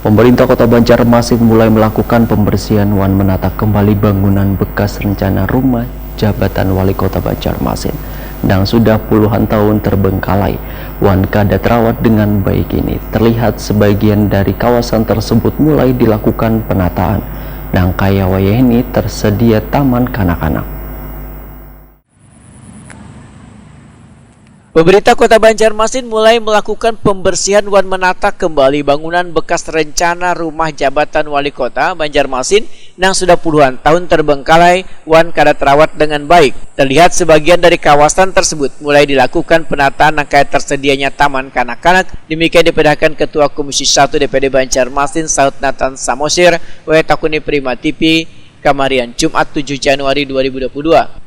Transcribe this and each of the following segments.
Pemerintah Kota Banjarmasin mulai melakukan pembersihan dan menata kembali bangunan bekas rencana rumah jabatan Wali Kota Banjarmasin yang sudah puluhan tahun terbengkalai. Wan kada terawat dengan baik ini terlihat sebagian dari kawasan tersebut mulai dilakukan penataan. Dan kaya wayah ini tersedia taman kanak-kanak. Pemerintah Kota Banjarmasin mulai melakukan pembersihan dan menata kembali bangunan bekas rencana rumah jabatan Wali Kota Banjarmasin yang sudah puluhan tahun terbengkalai dan kada terawat dengan baik. Terlihat sebagian dari kawasan tersebut mulai dilakukan penataan angka tersedianya taman kanak-kanak. Demikian dipedahkan Ketua Komisi 1 DPD Banjarmasin Saud Nathan Samosir Takuni Prima TV Kamarian Jumat 7 Januari 2022.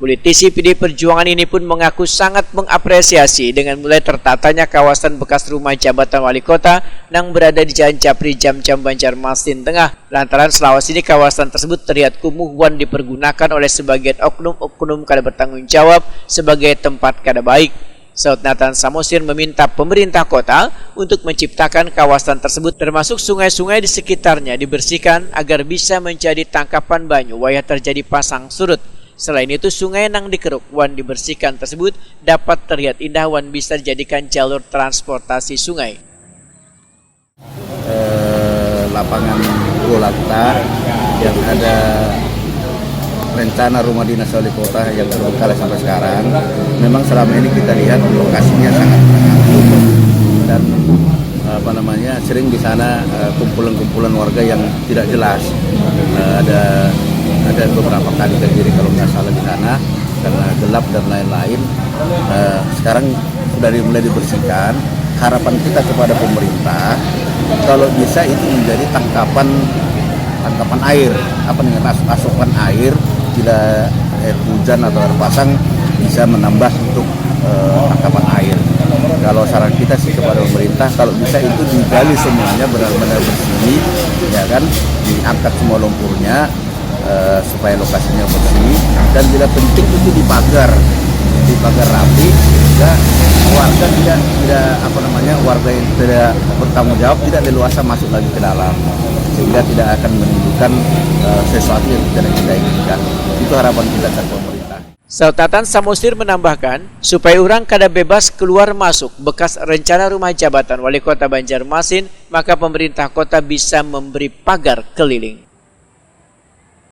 Politisi PD Perjuangan ini pun mengaku sangat mengapresiasi dengan mulai tertatanya kawasan bekas rumah jabatan Wali Kota yang berada di Jalan Japri Jam-Jam Banjarmasin Tengah. Lantaran selama ini kawasan tersebut terlihat kumuh dan dipergunakan oleh sebagian oknum-oknum kada bertanggung jawab sebagai tempat kada baik. Saud Nathan Samosir meminta pemerintah kota untuk menciptakan kawasan tersebut termasuk sungai-sungai di sekitarnya dibersihkan agar bisa menjadi tangkapan banyu wayah terjadi pasang surut. Selain itu sungai yang dikeruk wan dibersihkan tersebut dapat terlihat indah wan bisa dijadikan jalur transportasi sungai. Lapangan bola yang ada rencana rumah dinas wali kota yang terbengkalai sampai sekarang, memang selama ini kita lihat lokasinya sangat tutup dan sering di sana kumpulan-kumpulan warga yang tidak jelas. Ada beberapa kali terjadi kalau nggak salah di sana karena gelap dan lain-lain. Sekarang sudah mulai dibersihkan. Harapan kita kepada pemerintah kalau bisa itu menjadi tangkapan air, asupan air. Bila air hujan atau air pasang bisa menambah untuk tangkapan air. Kalau saran kita sih kepada pemerintah, kalau bisa itu digali semuanya benar-benar bersih, ya kan, diangkat semua lumpurnya supaya lokasinya bersih, dan bila penting itu dipagar rapi sehingga warga warga yang tidak bertanggung jawab tidak leluasa masuk lagi ke dalam, sehingga tidak akan menimbulkan sesuatu yang tidak kita inginkan. Itu harapan kita dari pemerintah. Saud Nathan Samosir menambahkan, supaya orang kada bebas keluar masuk bekas rencana rumah jabatan Wali Kota Banjarmasin, maka pemerintah kota bisa memberi pagar keliling.